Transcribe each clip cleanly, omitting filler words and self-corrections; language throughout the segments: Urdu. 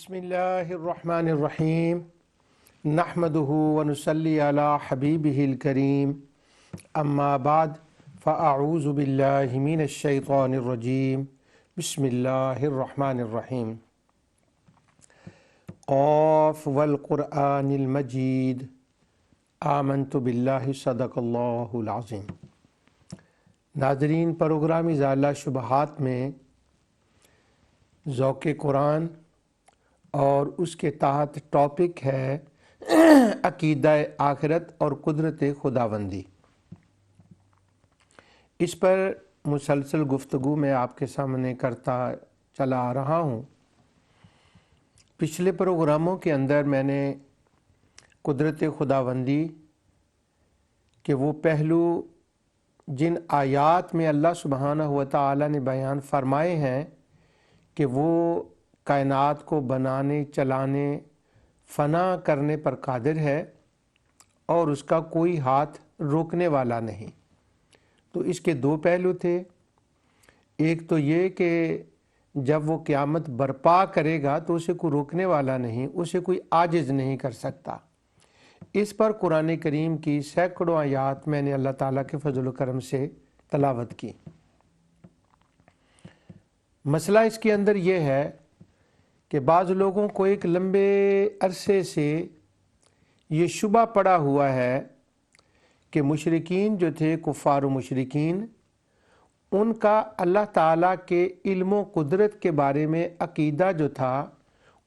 بسم الرحمن الرحیم نحمدہ ونصلی علی حبیبہ الکریم اما بعد فاعوذ باللہ من الشیطان الرجیم بسم اللہ الرحمن الرحیم قاف والقرآن المجید آمنت باللہ صدق اللہ العظیم۔ ناظرین، پروگرام ازالہ شبہات میں ذوق قرآن اور اس کے تحت ٹاپک ہے عقیدہ آخرت اور قدرت خداوندی۔ اس پر مسلسل گفتگو میں آپ کے سامنے کرتا چلا آ رہا ہوں۔ پچھلے پروگراموں کے اندر میں نے قدرت خداوندی کہ وہ پہلو جن آیات میں اللہ سبحانہ و تعالی نے بیان فرمائے ہیں کہ وہ کائنات کو بنانے، چلانے، فنا کرنے پر قادر ہے اور اس کا کوئی ہاتھ روکنے والا نہیں، تو اس کے دو پہلو تھے۔ ایک تو یہ کہ جب وہ قیامت برپا کرے گا تو اسے کوئی روکنے والا نہیں، اسے کوئی عاجز نہیں کر سکتا۔ اس پر قرآن کریم کی سینکڑوں آیات میں نے اللہ تعالیٰ کے فضل و کرم سے تلاوت کی۔ مسئلہ اس کے اندر یہ ہے کہ بعض لوگوں کو ایک لمبے عرصے سے یہ شبہ پڑا ہوا ہے کہ مشرکین جو تھے، کفار و مشرکین، ان کا اللہ تعالیٰ کے علم و قدرت کے بارے میں عقیدہ جو تھا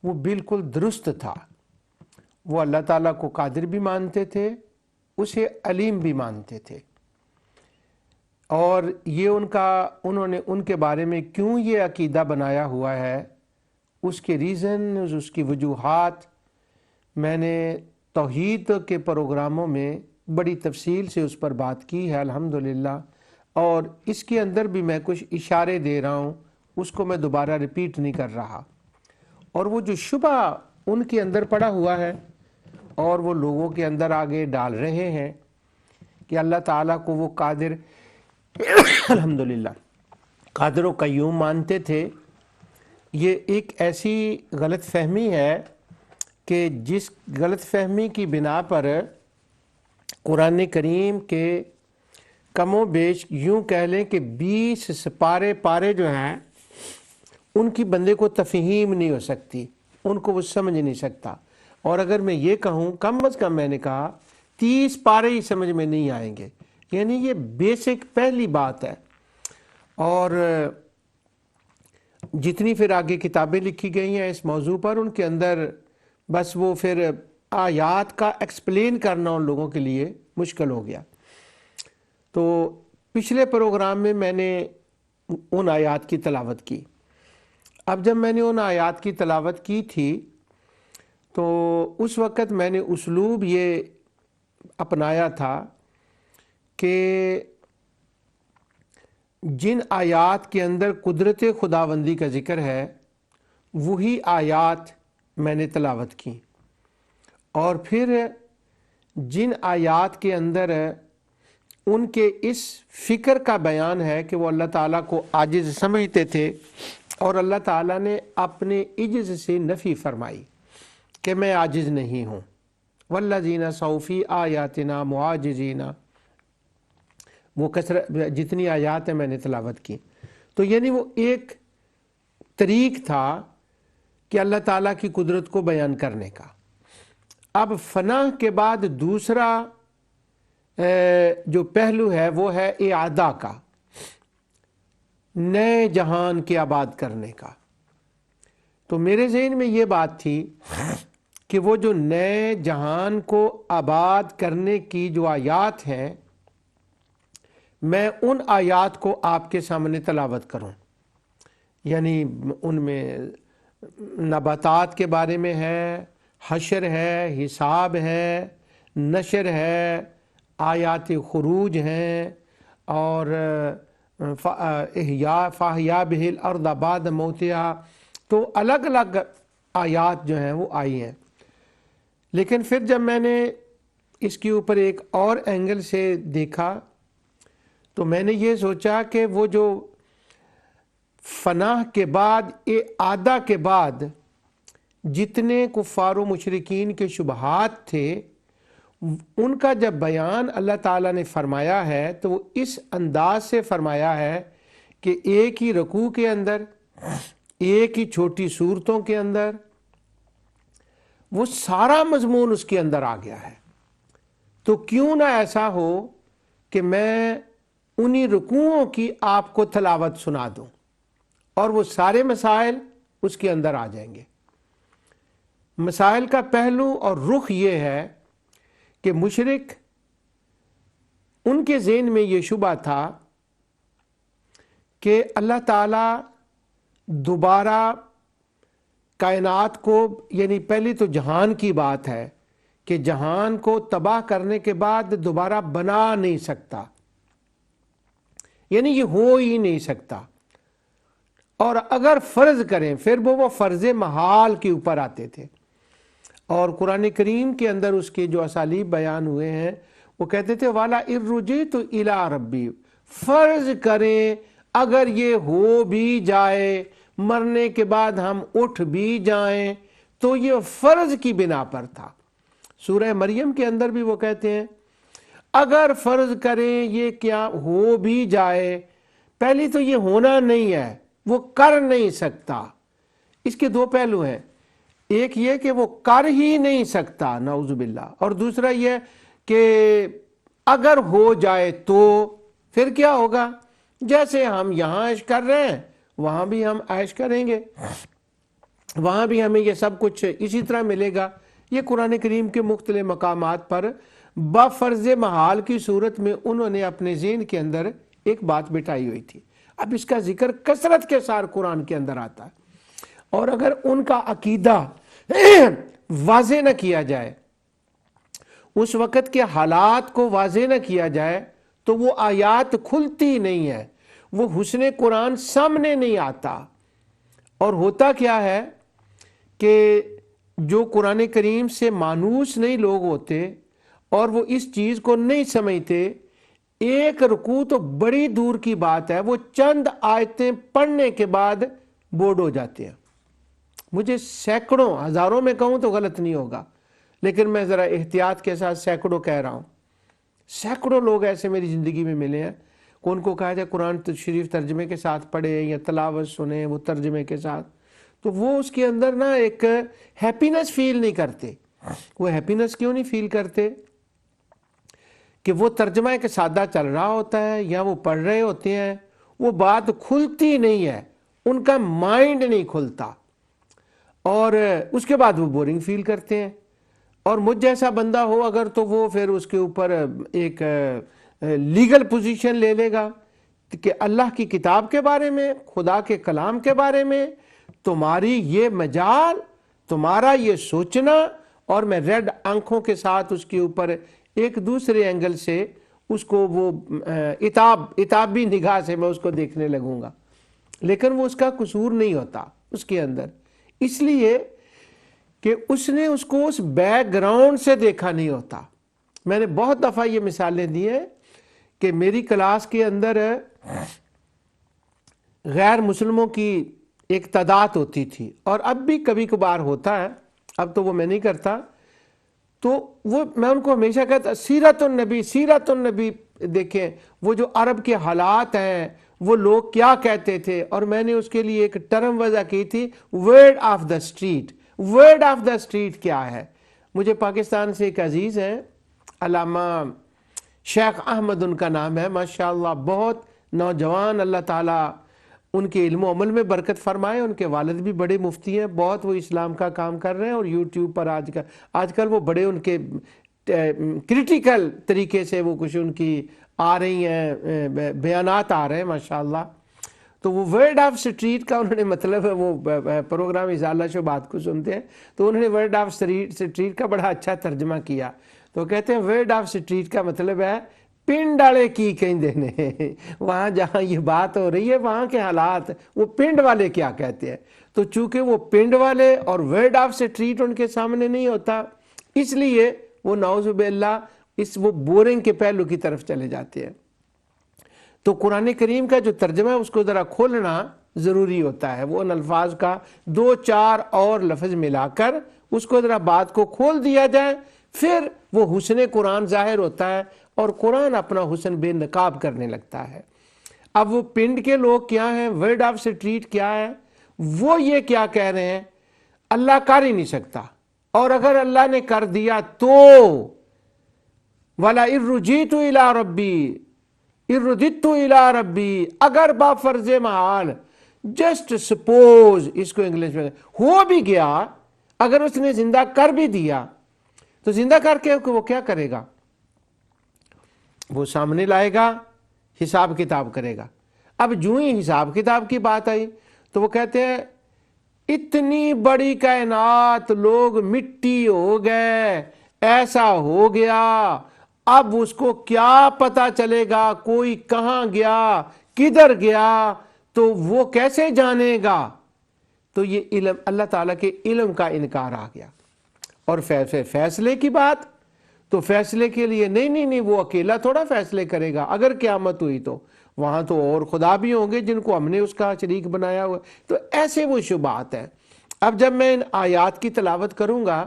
وہ بالکل درست تھا۔ وہ اللہ تعالیٰ کو قادر بھی مانتے تھے، اسے علیم بھی مانتے تھے، اور یہ انہوں نے ان کے بارے میں کیوں یہ عقیدہ بنایا ہوا ہے، اس کے ریزن، اس کی وجوہات میں نے توحید کے پروگراموں میں بڑی تفصیل سے اس پر بات کی ہے الحمدللہ، اور اس کے اندر بھی میں کچھ اشارے دے رہا ہوں، اس کو میں دوبارہ ریپیٹ نہیں کر رہا۔ اور وہ جو شبہ ان کے اندر پڑا ہوا ہے اور وہ لوگوں کے اندر آگے ڈال رہے ہیں کہ اللہ تعالیٰ کو وہ قادر الحمدللہ قادر و قیوم مانتے تھے، یہ ایک ایسی غلط فہمی ہے کہ جس غلط فہمی کی بنا پر قرآن کریم کے کم و بیش یوں کہہ لیں کہ 20 پارے جو ہیں ان کی بندے کو تفہیم نہیں ہو سکتی، ان کو وہ سمجھ نہیں سکتا۔ اور اگر میں یہ کہوں کم از کم میں نے کہا 30 پارے ہی سمجھ میں نہیں آئیں گے، یعنی یہ بیسک پہلی بات ہے۔ اور جتنی پھر آگے کتابیں لکھی گئی ہیں اس موضوع پر، ان کے اندر بس وہ پھر آیات کا ایکسپلین کرنا ان لوگوں کے لیے مشکل ہو گیا۔ تو پچھلے پروگرام میں نے ان آیات کی تلاوت کی۔ اب جب میں نے ان آیات کی تلاوت کی تھی تو اس وقت میں نے اسلوب یہ اپنایا تھا کہ جن آیات کے اندر قدرت خداوندی کا ذکر ہے وہی آیات میں نے تلاوت کی، اور پھر جن آیات کے اندر ان کے اس فکر کا بیان ہے کہ وہ اللہ تعالیٰ کو عاجز سمجھتے تھے، اور اللہ تعالیٰ نے اپنے عجز سے نفی فرمائی کہ میں عاجز نہیں ہوں، والذین سعوا فی آیاتنا معاجزین، وہ جتنی آیات ہیں میں نے تلاوت کی۔ تو یعنی وہ ایک طریق تھا کہ اللہ تعالیٰ کی قدرت کو بیان کرنے کا۔ اب فنا کے بعد دوسرا جو پہلو ہے وہ ہے اعادہ کا، نئے جہان کے آباد کرنے کا۔ تو میرے ذہن میں یہ بات تھی کہ وہ جو نئے جہان کو آباد کرنے کی جو آیات ہیں، میں ان آیات کو آپ کے سامنے تلاوت کروں، یعنی ان میں نباتات کے بارے میں ہے، حشر ہے، حساب ہے، نشر ہے، آیات خروج ہیں، اور فاحیا بہ الارض بعد موتہا، تو الگ الگ آیات جو ہیں وہ آئی ہیں۔ لیکن پھر جب میں نے اس کے اوپر ایک اور اینگل سے دیکھا تو میں نے یہ سوچا کہ وہ جو فنا کے بعد اعادہ کے بعد جتنے کفار و مشرکین کے شبہات تھے ان کا جب بیان اللہ تعالیٰ نے فرمایا ہے تو وہ اس انداز سے فرمایا ہے کہ ایک ہی رکوع کے اندر، ایک ہی چھوٹی صورتوں کے اندر وہ سارا مضمون اس کے اندر آ گیا ہے۔ تو کیوں نہ ایسا ہو کہ میں انہی رکوعوں کی آپ کو تلاوت سنا دوں اور وہ سارے مسائل اس کے اندر آ جائیں گے۔ مسائل کا پہلو اور رخ یہ ہے کہ مشرک ان کے ذہن میں یہ شبہ تھا کہ اللہ تعالیٰ دوبارہ کائنات کو، یعنی پہلی تو جہان کی بات ہے کہ جہان کو تباہ کرنے کے بعد دوبارہ بنا نہیں سکتا، یعنی یہ ہو ہی نہیں سکتا، اور اگر فرض کریں پھر وہ فرض محال کے اوپر آتے تھے۔ اور قرآن کریم کے اندر اس کے جو اسالیب بیان ہوئے ہیں وہ کہتے تھے والا ارجیت الی ربی، فرض کریں اگر یہ ہو بھی جائے، مرنے کے بعد ہم اٹھ بھی جائیں، تو یہ فرض کی بنا پر تھا۔ سورہ مریم کے اندر بھی وہ کہتے ہیں اگر فرض کریں یہ کیا ہو بھی جائے، پہلی تو یہ ہونا نہیں ہے، وہ کر نہیں سکتا۔ اس کے دو پہلو ہیں، ایک یہ کہ وہ کر ہی نہیں سکتا نعوذ باللہ، اور دوسرا یہ کہ اگر ہو جائے تو پھر کیا ہوگا، جیسے ہم یہاں عیش کر رہے ہیں وہاں بھی ہم عیش کریں گے، وہاں بھی ہمیں یہ سب کچھ اسی طرح ملے گا۔ یہ قرآن کریم کے مختلف مقامات پر بفرض محال کی صورت میں انہوں نے اپنے ذہن کے اندر ایک بات بٹھائی ہوئی تھی۔ اب اس کا ذکر کثرت کے ساتھ قرآن کے اندر آتا ہے، اور اگر ان کا عقیدہ واضح نہ کیا جائے، اس وقت کے حالات کو واضح نہ کیا جائے، تو وہ آیات کھلتی نہیں ہے، وہ حسن قرآن سامنے نہیں آتا۔ اور ہوتا کیا ہے کہ جو قرآن کریم سے مانوس نہیں لوگ ہوتے اور وہ اس چیز کو نہیں سمجھتے، ایک رکوع تو بڑی دور کی بات ہے، وہ چند آیتیں پڑھنے کے بعد بورڈ ہو جاتے ہیں۔ مجھے سینکڑوں، ہزاروں میں کہوں تو غلط نہیں ہوگا، لیکن میں ذرا احتیاط کے ساتھ سینکڑوں کہہ رہا ہوں، سینکڑوں لوگ ایسے میری زندگی میں ملے ہیں کہ ان کو کہا جائے قرآن شریف ترجمے کے ساتھ پڑھیں یا تلاوت سنیں وہ ترجمے کے ساتھ، تو وہ اس کے اندر نا ایک ہیپینس فیل نہیں کرتے۔ وہ ہیپینس کیوں نہیں فیل کرتے؟ کہ وہ ترجمہ ایک سادہ چل رہا ہوتا ہے یا وہ پڑھ رہے ہوتے ہیں، وہ بات کھلتی نہیں ہے، ان کا مائنڈ نہیں کھلتا، اور اس کے بعد وہ بورنگ فیل کرتے ہیں۔ اور مجھ جیسا بندہ ہو اگر تو وہ پھر اس کے اوپر ایک لیگل پوزیشن لے لے گا کہ اللہ کی کتاب کے بارے میں، خدا کے کلام کے بارے میں تمہاری یہ مجال، تمہارا یہ سوچنا، اور میں ریڈ آنکھوں کے ساتھ اس کے اوپر ایک دوسرے اینگل سے اس کو وہ عتابی نگاہ سے میں اس کو دیکھنے لگوں گا، لیکن وہ اس کا قصور نہیں ہوتا اس کے اندر، اس لیے کہ اس نے اس کو اس بیک گراؤنڈ سے دیکھا نہیں ہوتا۔ میں نے بہت دفعہ یہ مثالیں دی ہیں کہ میری کلاس کے اندر غیر مسلموں کی ایک تعداد ہوتی تھی، اور اب بھی کبھی کبھار ہوتا ہے، اب تو وہ میں نہیں کرتا، تو وہ میں ان کو ہمیشہ کہتا سیرت النبی، سیرت النبی دیکھیں، وہ جو عرب کے حالات ہیں، وہ لوگ کیا کہتے تھے، اور میں نے اس کے لیے ایک ٹرم وضع کی تھی، word of the street. Word of the street کیا ہے؟ مجھے پاکستان سے ایک عزیز ہیں، علامہ شیخ احمد ان کا نام ہے، ماشاءاللہ بہت نوجوان، اللہ تعالیٰ ان کے علم و عمل میں برکت فرمائے، ان کے والد بھی بڑے مفتی ہیں، بہت وہ اسلام کا کام کر رہے ہیں، اور یوٹیوب پر آج کل وہ بڑے ان کے کریٹیکل طریقے سے وہ کچھ ان کی آ رہی ہیں، بیانات آ رہے ہیں ماشاءاللہ۔ تو وہ ورڈ آف اسٹریٹ کا انہوں نے مطلب ہے، وہ پروگرام اضالہ شبہات کو سنتے ہیں تو انہوں نے ورڈ آف اسٹریٹ کا بڑا اچھا ترجمہ کیا، تو کہتے ہیں ورڈ آف اسٹریٹ کا مطلب ہے پنڈ والے کی کہندے نے، وہاں جہاں یہ بات ہو رہی ہے وہاں کے حالات، وہ پنڈ والے کیا کہتے ہیں۔ تو چونکہ وہ پنڈ والے اور ورڈ آف اسٹریٹ ان کے سامنے نہیں ہوتا، اس لیے وہ نعوذ باللہ وہ بورنگ کے پہلو کی طرف چلے جاتے ہیں۔ تو قرآن کریم کا جو ترجمہ ہے اس کو ذرا کھولنا ضروری ہوتا ہے، وہ ان الفاظ کا 2-4 اور لفظ ملا کر اس کو ذرا بات کو کھول دیا جائے، پھر وہ حسن قرآن ظاہر ہوتا ہے اور قرآن اپنا حسن بے نقاب کرنے لگتا ہے۔ اب وہ پنڈ کے لوگ کیا ہیں، ورڈ آف اسٹریٹ کیا ہے، وہ یہ کیا کہہ رہے ہیں، اللہ کر ہی نہیں سکتا، اور اگر اللہ نے کر دیا تو وَلَا اِرُّجِئْتُ إِلَىٰ رَبِّي اِرُّدِدتُّ إِلَىٰ رَبِّي، اگر با فرض محال، جسٹ سپوز، اس کو انگلش میں ہو بھی گیا، اگر اس نے زندہ کر بھی دیا تو زندہ کر کے وہ کیا کرے گا، وہ سامنے لائے گا، حساب کتاب کرے گا۔ اب جو ہی حساب کتاب کی بات آئی تو وہ کہتے ہیں اتنی بڑی کائنات، لوگ مٹی ہو گئے، ایسا ہو گیا، اب اس کو کیا پتا چلے گا کوئی کہاں گیا، کدھر گیا، تو وہ کیسے جانے گا؟ تو یہ علم، اللہ تعالیٰ کے علم کا انکار آ گیا۔ اور فیصلے کی بات، تو فیصلے کے لیے نہیں وہ اکیلا تھوڑا فیصلے کرے گا، اگر قیامت ہوئی تو وہاں تو اور خدا بھی ہوں گے جن کو ہم نے اس کا شریک بنایا ہوا، تو ایسے وہ شبہات ہیں۔ اب جب میں ان آیات کی تلاوت کروں گا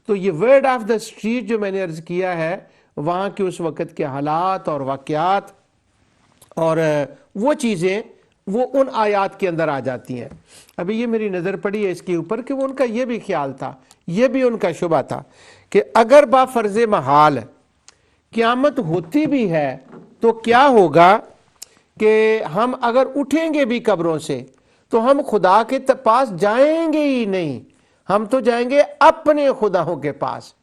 تو یہ ورڈ آف دا اسٹریٹ جو میں نے عرض کیا ہے، وہاں کے اس وقت کے حالات اور واقعات اور وہ چیزیں وہ ان آیات کے اندر آ جاتی ہیں۔ ابھی یہ میری نظر پڑی ہے اس کے اوپر کہ وہ ان کا یہ بھی خیال تھا، یہ بھی ان کا شبہ تھا کہ اگر با فرض محال قیامت ہوتی بھی ہے تو کیا ہوگا کہ ہم اگر اٹھیں گے بھی قبروں سے تو ہم خدا کے پاس جائیں گے ہی نہیں، ہم تو جائیں گے اپنے خداؤں کے پاس۔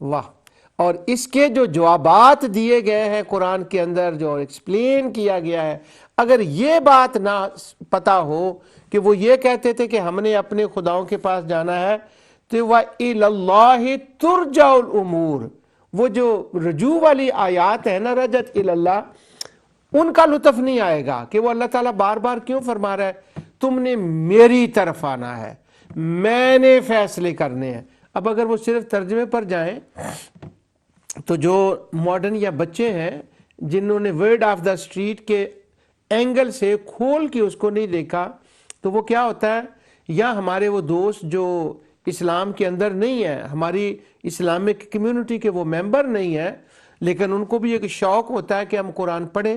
واہ! اور اس کے جو جوابات دیے گئے ہیں قرآن کے اندر، جو ایکسپلین کیا گیا ہے، اگر یہ بات نہ پتا ہو کہ وہ یہ کہتے تھے کہ ہم نے اپنے خداؤں کے پاس جانا ہے، تو وَإِلَى اللَّهِ تُرْجَعُ الْأُمُورِ، وہ جو رجوع والی آیات ہے نا، رجت الی اللہ، ان کا لطف نہیں آئے گا کہ وہ اللہ تعالیٰ بار بار کیوں فرما رہا ہے تم نے میری طرف آنا ہے، میں نے فیصلے کرنے ہیں۔ اب اگر وہ صرف ترجمے پر جائیں تو جو ماڈرن یا بچے ہیں جنہوں نے ورڈ آف دا اسٹریٹ کے اینگل سے کھول کے اس کو نہیں دیکھا، تو وہ کیا ہوتا ہے، یا ہمارے وہ دوست جو اسلام کے اندر نہیں ہیں، ہماری اسلامک کمیونٹی کے وہ ممبر نہیں ہیں، لیکن ان کو بھی ایک شوق ہوتا ہے کہ ہم قرآن پڑھیں،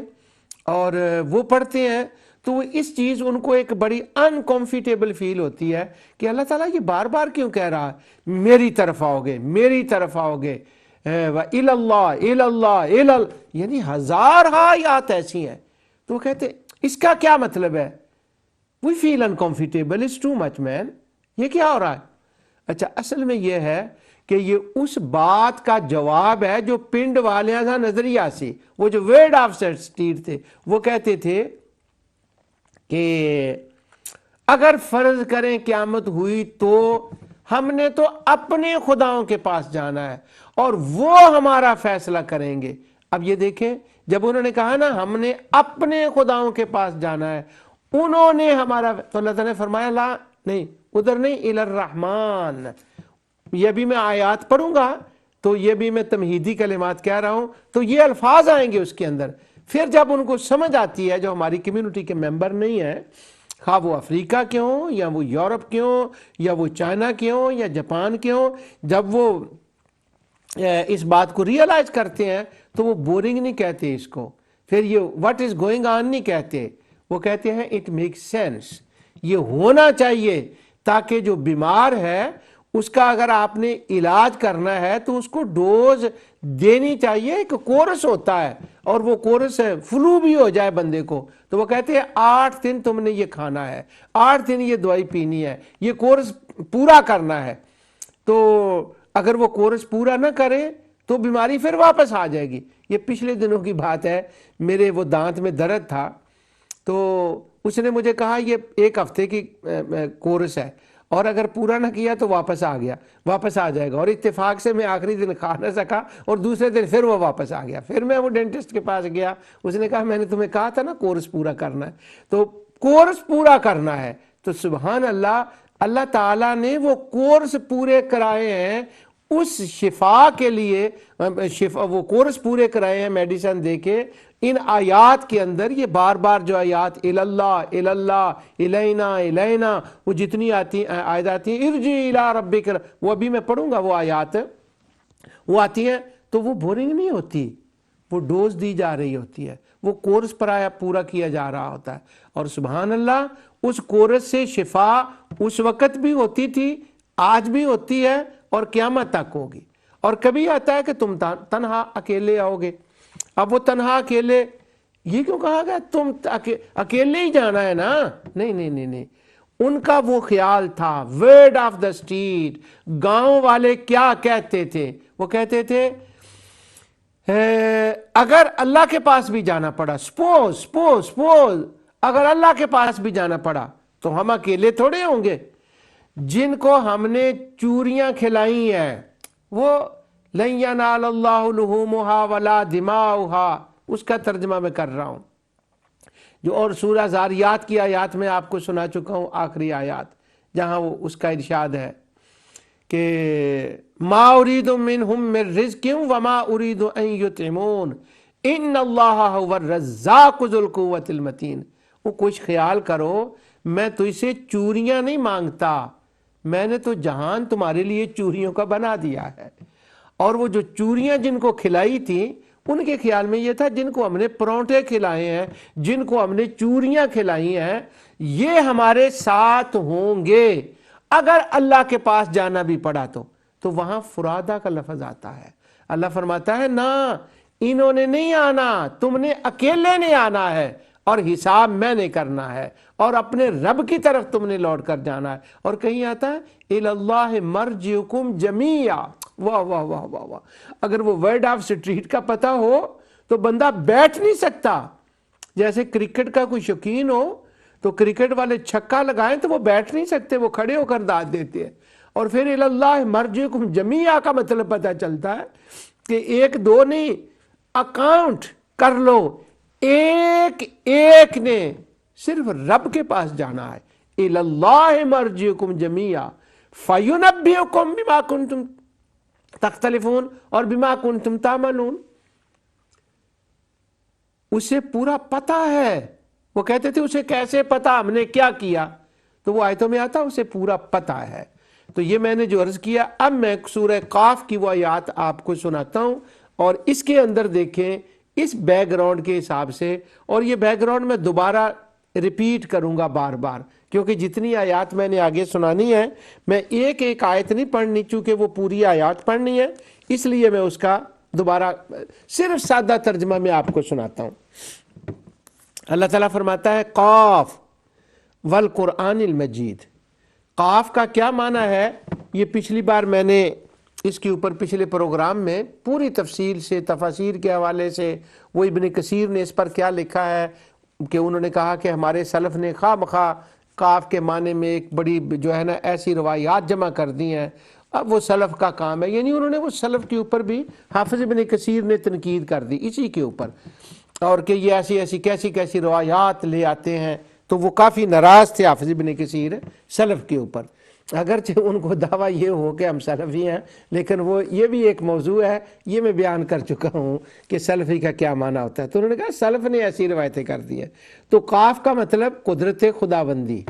اور وہ پڑھتے ہیں تو وہ اس چیز ان کو ایک بڑی انکمفرٹیبل فیل ہوتی ہے کہ اللہ تعالیٰ یہ بار بار کیوں کہہ رہا ہے میری طرف آؤ گے، میری طرف آؤ گے، وَإِلَى اللَّهِ إِلَى اللَّهِ إِلَى اللَّهِ، یعنی ہزارہا آیات ایسی ہیں۔ تو وہ کہتے اس کا کیا مطلب ہے؟ We feel uncomfortable, it's too much man، یہ کیا ہو رہا ہے؟ اچھا، اصل میں یہ ہے کہ یہ اس بات کا جواب ہے جو پنڈ والے تھا نظریہ سے، وہ جو ورڈ آف اسٹریٹ تھے، وہ کہتے تھے کہ اگر فرض کریں قیامت ہوئی تو ہم نے تو اپنے خداؤں کے پاس جانا ہے اور وہ ہمارا فیصلہ کریں گے۔ اب یہ دیکھیں، جب انہوں نے کہا نا ہم نے اپنے خداؤں کے پاس جانا ہے، انہوں نے ہمارا، تو اللہ تعالیٰ نے فرمایا لا، نہیں ادھر نہیں، الی الرحمن۔ یہ بھی میں آیات پڑھوں گا تو یہ بھی میں تمہیدی کلمات کہہ رہا ہوں، تو یہ الفاظ آئیں گے اس کے اندر۔ پھر جب ان کو سمجھ آتی ہے جو ہماری کمیونٹی کے ممبر نہیں ہیں، خواہ وہ افریقہ کے ہوں یا وہ یورپ کے ہوں یا وہ چائنا کے ہوں یا جاپان کے ہوں، جب وہ اس بات کو ریئلائز کرتے ہیں تو وہ بورنگ نہیں کہتے اس کو، پھر یہ واٹ از گوئنگ آن نہیں کہتے، وہ کہتے ہیں اٹ میک سینس، یہ ہونا چاہیے تاکہ جو بیمار ہے اس کا اگر آپ نے علاج کرنا ہے تو اس کو ڈوز دینی چاہیے، ایک کورس ہوتا ہے، اور وہ کورس ہے فلو بھی ہو جائے بندے کو تو وہ کہتے ہیں 8 دن تم نے یہ کھانا ہے، 8 دن یہ دوائی پینی ہے، یہ کورس پورا کرنا ہے۔ تو اگر وہ کورس پورا نہ کرے تو بیماری پھر واپس آ جائے گی۔ یہ پچھلے دنوں کی بات ہے، میرے وہ دانت میں درد تھا تو اس نے مجھے کہا یہ 1 ہفتے کی کورس ہے، اور اگر پورا نہ کیا تو واپس آ گیا، واپس آ جائے گا، اور اتفاق سے میں آخری دن کھا نہ سکا اور دوسرے دن پھر وہ واپس آ گیا۔ پھر میں وہ ڈینٹسٹ کے پاس گیا، اس نے کہا میں نے تمہیں کہا تھا نا کورس پورا کرنا ہے، تو کورس پورا کرنا ہے۔ تو سبحان اللہ، اللہ تعالیٰ نے وہ کورس پورے کرائے ہیں اس شفا کے لیے، وہ کورس پورے کرائے ہیں میڈیسن دے کے ان آیات کے اندر یہ بار بار جو آیات الاللہ الاللہ الینا الینا وہ جتنی آیات آتی ہیں ارجع الی ربک، وہ ابھی میں پڑھوں گا وہ آیات، وہ آتی ہیں تو وہ بورنگ نہیں ہوتی، وہ ڈوز دی جا رہی ہوتی ہے، وہ کورس پورا کیا جا رہا ہوتا ہے. اور سبحان اللہ اس کورس سے شفا اس وقت بھی ہوتی تھی، آج بھی ہوتی ہے اور قیامت تک ہوگی. اور کبھی آتا ہے کہ تم تنہا اکیلے آؤ گے. اب وہ تنہا اکیلے یہ کیوں کہا گیا تم اکیلے ہی جانا ہے نا؟ نہیں نہیں نہیں نہیں، ان کا وہ خیال تھا ورڈ آف دا اسٹریٹ. گاؤں والے کیا کہتے تھے؟ وہ کہتے تھے اگر اللہ کے پاس بھی جانا پڑا، سپوز اگر اللہ کے پاس بھی جانا پڑا تو ہم اکیلے تھوڑے ہوں گے. جن کو ہم نے چوریاں کھلائی ہیں وہ لن ینال اللہ لحومها ولا دماؤها، اس کا ترجمہ میں کر رہا ہوں جو، اور سورہ زاریات کی آیات میں آپ کو سنا چکا ہوں، آخری آیات جہاں وہ اس کا ارشاد ہے کہ ما اريد منهم من رزق وما اريد ان يطعمون ان اللہ هو الرزاق ذو القوة المتین. وہ کچھ خیال کرو، میں تجھ سے چوریاں نہیں مانگتا، میں نے تو جہان تمہارے لیے چوریوں کا بنا دیا ہے. اور وہ جو چوریاں جن کو کھلائی تھیں ان کے خیال میں یہ تھا جن کو ہم نے پرونٹے کھلائے ہیں، جن کو ہم نے چوریاں کھلائی ہیں، یہ ہمارے ساتھ ہوں گے اگر اللہ کے پاس جانا بھی پڑا تو وہاں فرادہ کا لفظ آتا ہے. اللہ فرماتا ہے نا، انہوں نے نہیں آنا، تم نے اکیلے نے آنا ہے اور حساب میں نے کرنا ہے اور اپنے رب کی طرف تم نے لوٹ کر جانا ہے. اور کہیں آتا ہے الاللہ مرجعکم جمیعا. واہ واہ واہ واہ واہ. اگر وہ ورڈ آف اسٹریٹ کا پتہ ہو تو بندہ بیٹھ نہیں سکتا. جیسے کرکٹ کا کوئی شوقین ہو تو کرکٹ والے چھکا لگائیں تو وہ بیٹھ نہیں سکتے، وہ کھڑے ہو کر داد دیتے ہیں. اور پھر الاللہ مرجعکم جمیعا کا مطلب پتہ چلتا ہے کہ ایک دو نہیں، اکاؤنٹ کر لو، ایک نے صرف رب کے پاس جانا ہے. الاللہ مرجعکم جمیعا فینبئکم بما کنتم تختلفون اور بما کنتم تعملون. اسے پورا پتہ ہے. وہ کہتے تھے اسے کیسے پتہ ہم نے کیا کیا، تو وہ آیتوں میں آتا اسے پورا پتہ ہے. تو یہ میں نے جو عرض کیا، اب میں سورہ قاف کی وہ آیات آپ کو سناتا ہوں اور اس کے اندر دیکھیں اس بیک گراؤنڈ کے حساب سے. اور یہ بیک گراؤنڈ میں دوبارہ ریپیٹ کروں گا بار بار، کیونکہ جتنی آیات میں نے آگے سنانی ہے میں ایک ایک آیت نہیں پڑھنی، چونکہ وہ پوری آیات پڑھنی ہے، اس لیے میں اس کا دوبارہ صرف سادہ ترجمہ میں آپ کو سناتا ہوں. اللہ تعالیٰ فرماتا ہے قاف والقرآن المجید. قاف کا کیا معنی ہے یہ پچھلی بار میں نے اس کے اوپر پچھلے پروگرام میں پوری تفصیل سے تفاسیر کے حوالے سے، وہ ابن کثیر نے اس پر کیا لکھا ہے کہ انہوں نے کہا کہ ہمارے سلف نے خواہ مخواہ قاف کے معنی میں ایک بڑی جو ہے نا ایسی روایات جمع کر دی ہیں. اب وہ سلف کا کام ہے، یعنی انہوں نے وہ سلف کے اوپر بھی حافظ ابن کثیر نے تنقید کر دی اسی کے اوپر، اور کہ یہ ایسی کیسی روایات لے آتے ہیں. تو وہ کافی ناراض تھے حافظ ابن کثیر سلف کے اوپر، اگرچہ ان کو دعویٰ یہ ہو کہ ہم سلفی ہیں، لیکن وہ یہ بھی ایک موضوع ہے، یہ میں بیان کر چکا ہوں کہ سلفی کا کیا معنی ہوتا ہے. تو انہوں نے کہا سلف نے ایسی روایتیں کر دی ہیں. تو قاف کا مطلب قدرت خداوندی،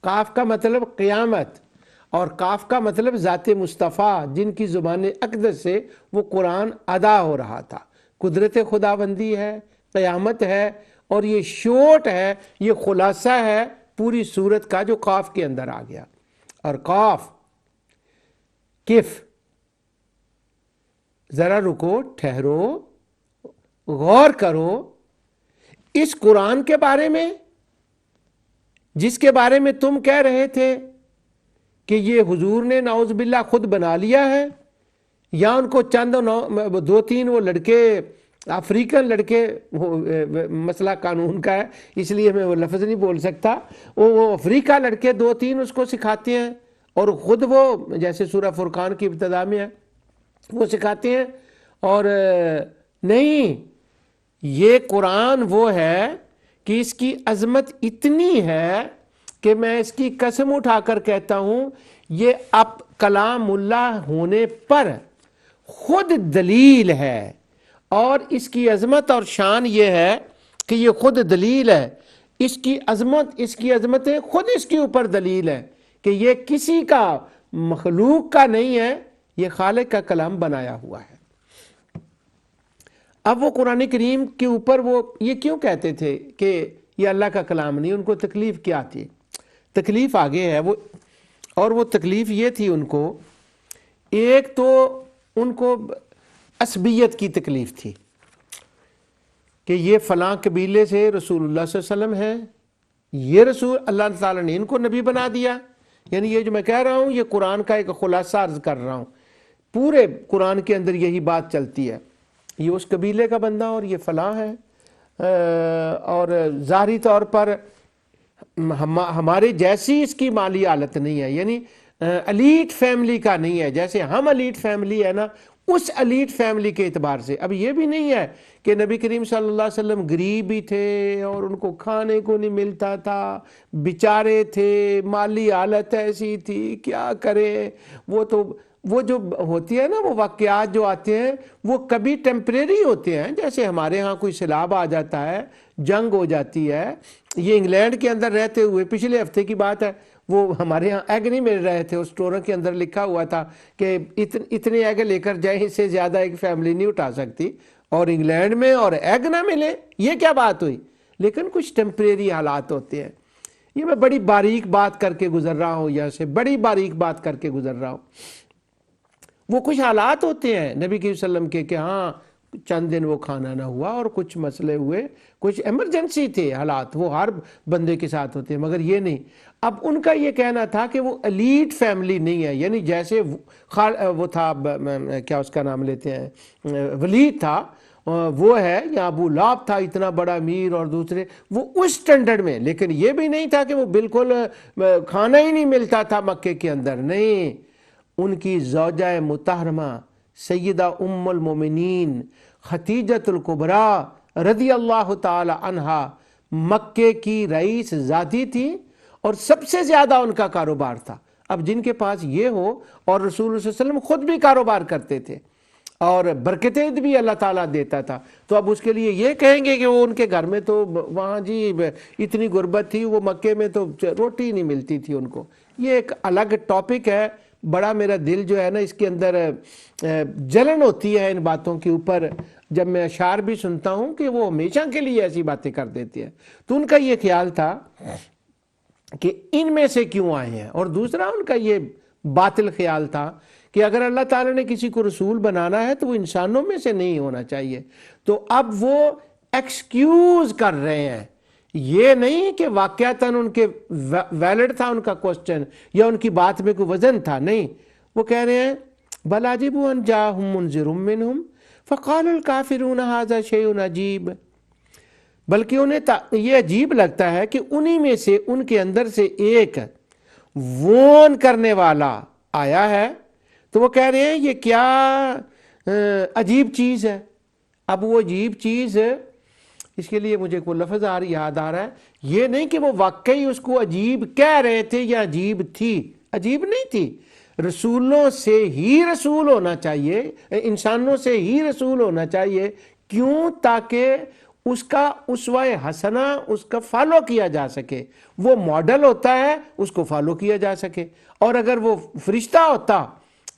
قاف کا مطلب قیامت، اور قاف کا مطلب ذات مصطفیٰ جن کی زبان اقدس سے وہ قرآن ادا ہو رہا تھا. قدرت خداوندی ہے، قیامت ہے، اور یہ شوٹ ہے، یہ خلاصہ ہے پوری صورت کا جو قاف کے اندر آ گیا. اور قاف کف، ذرا رکو، ٹھہرو، غور کرو اس قرآن کے بارے میں جس کے بارے میں تم کہہ رہے تھے کہ یہ حضور نے نعوذ باللہ خود بنا لیا ہے، یا ان کو چند دو تین وہ لڑکے افریقن لڑکے، مسئلہ قانون کا ہے اس لیے میں وہ لفظ نہیں بول سکتا، وہ افریقہ لڑکے دو تین اس کو سکھاتے ہیں، اور خود وہ جیسے سورہ فرقان کی ابتدا میں ہے وہ سکھاتے ہیں. اور نہیں، یہ قرآن وہ ہے کہ اس کی عظمت اتنی ہے کہ میں اس کی قسم اٹھا کر کہتا ہوں یہ اب کلام اللہ ہونے پر خود دلیل ہے اور اس کی عظمت اور شان یہ ہے کہ یہ خود دلیل ہے، اس کی عظمت خود اس کے اوپر دلیل ہے کہ یہ کسی کا مخلوق کا نہیں ہے، یہ خالق کا کلام بنایا ہوا ہے۔ اب وہ قرآن کریم کے اوپر وہ یہ کیوں کہتے تھے کہ یہ اللہ کا کلام نہیں؟ ان کو تکلیف کیا تھی؟ تکلیف آگے ہے وہ، اور وہ تکلیف یہ تھی ان کو، ایک تو ان کو عصبیت کی تکلیف تھی کہ یہ فلاں قبیلے سے رسول اللہ صلی اللہ علیہ وسلم ہے، یہ رسول اللہ تعالیٰ نے ان کو نبی بنا دیا۔ یعنی یہ جو میں کہہ رہا ہوں یہ قرآن کا ایک خلاصہ عرض کر رہا ہوں، پورے قرآن کے اندر یہی بات چلتی ہے، یہ اس قبیلے کا بندہ اور یہ فلاں ہے، اور ظاہری طور پر ہمارے جیسی اس کی مالی حالت نہیں ہے، یعنی الیٹ فیملی کا نہیں ہے، جیسے ہم الیٹ فیملی ہے نا، اس الیٹ فیملی کے اعتبار سے۔ اب یہ بھی نہیں ہے کہ نبی کریم صلی اللہ علیہ وسلم غریب بھی تھے اور ان کو کھانے کو نہیں ملتا تھا، بیچارے تھے، مالی حالت ایسی تھی، کیا کرے۔ وہ جو ہوتی ہے نا، وہ واقعات جو آتے ہیں وہ کبھی ٹیمپریری ہوتے ہیں، جیسے ہمارے ہاں کوئی سیلاب آ جاتا ہے، جنگ ہو جاتی ہے۔ یہ انگلینڈ کے اندر رہتے ہوئے پچھلے ہفتے کی بات ہے، وہ ہمارے ہاں ایگ نہیں مل رہے تھے، اس اسٹوروں کے اندر لکھا ہوا تھا کہ اتنے ایگ لے کر جائیں، اس سے زیادہ ایک فیملی نہیں اٹھا سکتی، اور انگلینڈ میں اور ایگ نہ ملے، یہ کیا بات ہوئی؟ لیکن کچھ ٹیمپریری حالات ہوتے ہیں۔ یہ میں بڑی باریک بات کر کے گزر رہا ہوں، یہاں سے بڑی باریک بات کر کے گزر رہا ہوں۔ وہ کچھ حالات ہوتے ہیں نبی کے وسلم کے کہ ہاں چند دن وہ کھانا نہ ہوا اور کچھ مسئلے ہوئے، کچھ ایمرجنسی تھے حالات، وہ ہر بندے کے ساتھ ہوتے ہیں، مگر یہ نہیں۔ اب ان کا یہ کہنا تھا کہ وہ الیٹ فیملی نہیں ہے، یعنی جیسے وہ تھا، کیا اس کا نام لیتے ہیں، ولید تھا، وہ ہے، یا ابو لہب تھا اتنا بڑا امیر، اور دوسرے وہ اس سٹینڈرڈ میں، لیکن یہ بھی نہیں تھا کہ وہ بالکل کھانا ہی نہیں ملتا تھا مکے کے اندر، نہیں۔ ان کی زوجہ مطہرمہ سیدہ ام المومنین خدیجۃ الکبریٰ رضی اللہ تعالی عنہا مکے کی رئیس زادی تھی، اور سب سے زیادہ ان کا کاروبار تھا۔ اب جن کے پاس یہ ہو، اور رسول اللہ صلی اللہ علیہ وسلم خود بھی کاروبار کرتے تھے اور برکتیں بھی اللہ تعالیٰ دیتا تھا، تو اب اس کے لیے یہ کہیں گے کہ وہ ان کے گھر میں تو وہاں جی اتنی غربت تھی، وہ مکے میں تو روٹی نہیں ملتی تھی ان کو۔ یہ ایک الگ ٹاپک ہے، بڑا میرا دل جو ہے نا اس کے اندر جلن ہوتی ہے ان باتوں کے اوپر، جب میں اشعار بھی سنتا ہوں کہ وہ ہمیشہ کے لیے ایسی باتیں کر دیتی ہیں۔ تو ان کا یہ خیال تھا کہ ان میں سے کیوں آئے ہیں، اور دوسرا ان کا یہ باطل خیال تھا کہ اگر اللہ تعالیٰ نے کسی کو رسول بنانا ہے تو وہ انسانوں میں سے نہیں ہونا چاہیے۔ تو اب وہ ایکسکیوز کر رہے ہیں، یہ نہیں کہ واقعتاً ان کے ویلڈ تھا ان کا کوسچن یا ان کی بات میں کوئی وزن تھا، نہیں۔ وہ کہہ رہے ہیں بل عجبوا ان جاءهم منذر منهم فقال الکافرون هذا شیء عجیب، بلکہ انہیں یہ عجیب لگتا ہے کہ انہی میں سے ان کے اندر سے ایک وون کرنے والا آیا ہے، تو وہ کہہ رہے ہیں یہ کیا عجیب چیز ہے۔ اب وہ عجیب چیز، اس کے لیے مجھے کوئی لفظ یاد آ رہا ہے، یہ نہیں کہ وہ واقعی اس کو عجیب کہہ رہے تھے یا عجیب تھی، عجیب نہیں تھی۔ رسولوں سے ہی رسول ہونا چاہیے، انسانوں سے ہی رسول ہونا چاہیے، کیوں؟ تاکہ اس کا اسوہ حسنہ اس کا فالو کیا جا سکے، وہ ماڈل ہوتا ہے، اس کو فالو کیا جا سکے۔ اور اگر وہ فرشتہ ہوتا،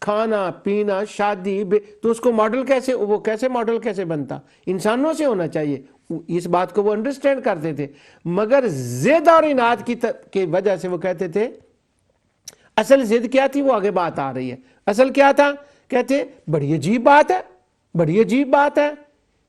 کھانا پینا شادی تو اس کو ماڈل کیسے، وہ کیسے ماڈل کیسے بنتا؟ انسانوں سے ہونا چاہیے۔ اس بات کو وہ انڈرسٹینڈ کرتے تھے، مگر ضد اور عناد کی وجہ سے وہ کہتے تھے، اصل ضد کیا تھی وہ آگے بات آ رہی ہے، اصل کیا تھا؟ کہتے بڑی عجیب بات ہے، بڑی عجیب بات ہے،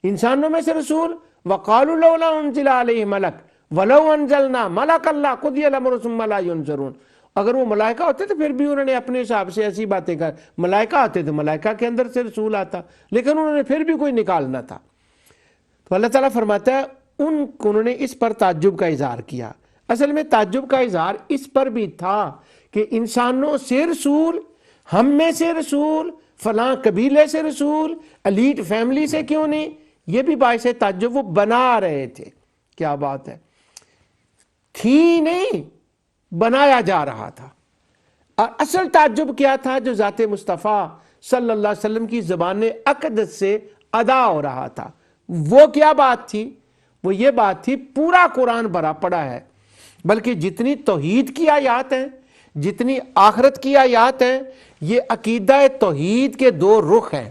انسانوں میں سے رسول، وَقَالُوا لَوْلَا أُنزِلَ عَلَيْهِ مَلَكٌ وَلَوْ أَنزَلْنَا مَلَكًا لَّقُضِيَ الْأَمْرُ ثُمَّ لَا يُنظَرُونَ۔ اگر وہ ملائکہ ہوتے تو پھر بھی انہوں نے اپنے حساب سے ایسی باتیں کر، ملائکہ ہوتے تو ملائکہ کے اندر سے رسول آتا، لیکن انہوں نے پھر بھی کوئی نکالنا تھا۔ تو اللہ تعالیٰ فرماتا ہے انہوں نے اس پر تعجب کا اظہار کیا۔ اصل میں تعجب کا اظہار اس پر بھی تھا کہ انسانوں سے رسول، ہم میں سے رسول، فلاں قبیلے سے رسول، الیٹ فیملی سے کیوں نہیں؟ یہ بھی باعث تعجب، وہ بنا رہے تھے۔ کیا بات ہے، تھی نہیں، بنایا جا رہا تھا۔ اور اصل تعجب کیا تھا جو ذات مصطفیٰ صلی اللہ علیہ وسلم کی زبان اقدس سے ادا ہو رہا تھا۔ وہ کیا بات تھی؟ وہ یہ بات تھی پورا قرآن بھرا پڑا ہے، بلکہ جتنی توحید کی آیات ہیں، جتنی آخرت کی آیات ہیں، یہ عقیدہ توحید کے دو رخ ہیں،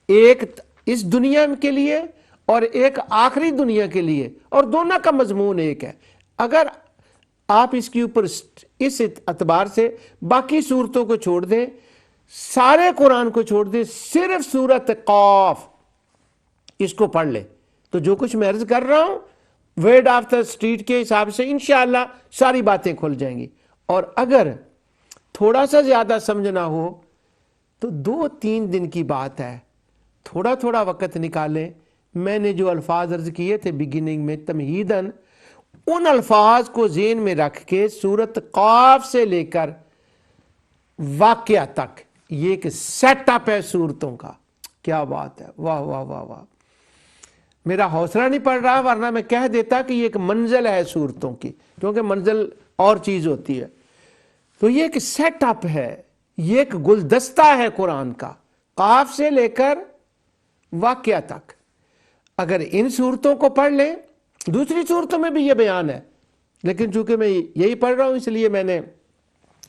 ایک اس دنیا کے لیے اور ایک آخری دنیا کے لیے، اور دونوں کا مضمون ایک ہے۔ اگر آپ اس کے اوپر اس اعتبار سے باقی صورتوں کو چھوڑ دیں، سارے قرآن کو چھوڑ دیں، صرف سورۃ قاف اس کو پڑھ لیں، تو جو کچھ میں عرض کر رہا ہوں ورڈ آف دا اسٹریٹ کے حساب سے انشاءاللہ ساری باتیں کھل جائیں گی۔ اور اگر تھوڑا سا زیادہ سمجھنا ہو تو 2-3 دن کی بات ہے، تھوڑا تھوڑا وقت نکالیں۔ میں نے جو الفاظ عرض کیے تھے بگننگ میں تمہیداً، ان الفاظ کو ذہن میں رکھ کے سورۃ قاف سے لے کر واقعہ تک یہ ایک سیٹ اپ ہے صورتوں کا۔ کیا بات ہے، واہ واہ واہ واہ! میرا حوصلہ نہیں پڑ رہا، ورنہ میں کہہ دیتا کہ یہ ایک منزل ہے صورتوں کی، کیونکہ منزل اور چیز ہوتی ہے۔ تو یہ ایک سیٹ اپ ہے، یہ ایک گلدستہ ہے قرآن کا، قاف سے لے کر واقعہ تک۔ اگر ان صورتوں کو پڑھ لیں، دوسری صورتوں میں بھی یہ بیان ہے، لیکن چونکہ میں یہی پڑھ رہا ہوں اس لیے میں نے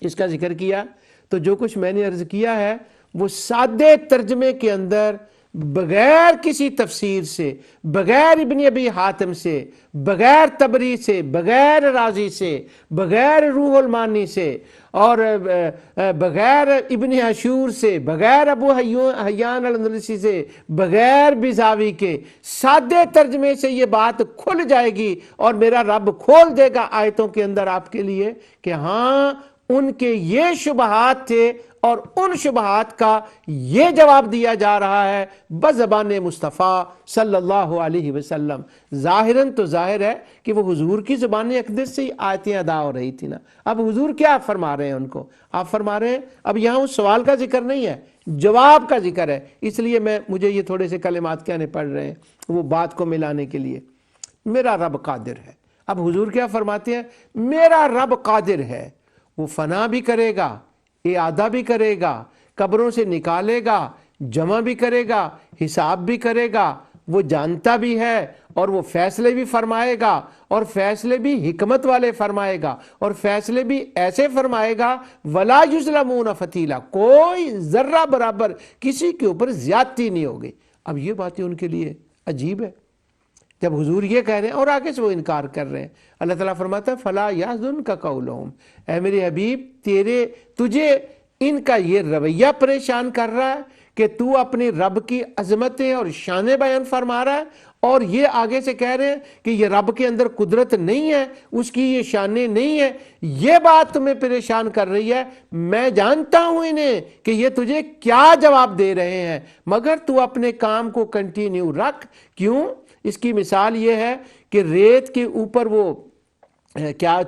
اس کا ذکر کیا۔ تو جو کچھ میں نے عرض کیا ہے وہ سادے ترجمے کے اندر، بغیر کسی تفسیر سے، بغیر ابن ابی حاتم سے، بغیر طبری سے، بغیر رازی سے، بغیر روح المانی سے، اور بغیر ابن عاشور سے، بغیر ابو حیان الاندلسی سے، بغیر بیضاوی کے، سادے ترجمے سے یہ بات کھل جائے گی، اور میرا رب کھول دے گا آیتوں کے اندر آپ کے لیے کہ ہاں ان کے یہ شبہات تھے، اور ان شبہات کا یہ جواب دیا جا رہا ہے بزبان مصطفیٰ صلی اللہ علیہ وسلم۔ ظاہراً تو ظاہر ہے کہ وہ حضور کی زبان اقدس سے ہی آیتیں ادا ہو رہی تھی نا۔ اب حضور کیا فرما رہے ہیں ان کو؟ آپ فرما رہے ہیں، اب یہاں اس سوال کا ذکر نہیں ہے، جواب کا ذکر ہے، اس لیے مجھے یہ تھوڑے سے کلمات کہنے پڑ رہے ہیں وہ بات کو ملانے کے لیے۔ میرا رب قادر ہے۔ اب حضور کیا فرماتے ہیں؟ میرا رب قادر ہے، وہ فنا بھی کرے گا، اعادہ بھی کرے گا، قبروں سے نکالے گا، جمع بھی کرے گا، حساب بھی کرے گا، وہ جانتا بھی ہے، اور وہ فیصلے بھی فرمائے گا، اور فیصلے بھی حکمت والے فرمائے گا، اور فیصلے بھی ایسے فرمائے گا ولا یظلمون فتیلا، کوئی ذرہ برابر کسی کے اوپر زیادتی نہیں ہوگی۔ اب یہ باتیں ان کے لیے عجیب ہے جب حضور یہ کہہ رہے ہیں اور آگے سے وہ انکار کر رہے ہیں۔ اللہ تعالیٰ فرماتا ہے فلا یحزنک قولہم، اے میرے حبیب تجھے ان کا یہ رویہ پریشان کر رہا ہے کہ تو اپنی رب کی عظمتیں اور شانیں بیان فرما رہا ہے، اور یہ آگے سے کہہ رہے ہیں کہ یہ رب کے اندر قدرت نہیں ہے، اس کی یہ شانیں نہیں ہیں، یہ بات تمہیں پریشان کر رہی ہے۔ میں جانتا ہوں انہیں کہ یہ تجھے کیا جواب دے رہے ہیں، مگر تو اپنے کام کو کنٹینیو رکھ۔ کیوں؟ اس کی مثال یہ ہے کہ ریت کے اوپر وہ کیا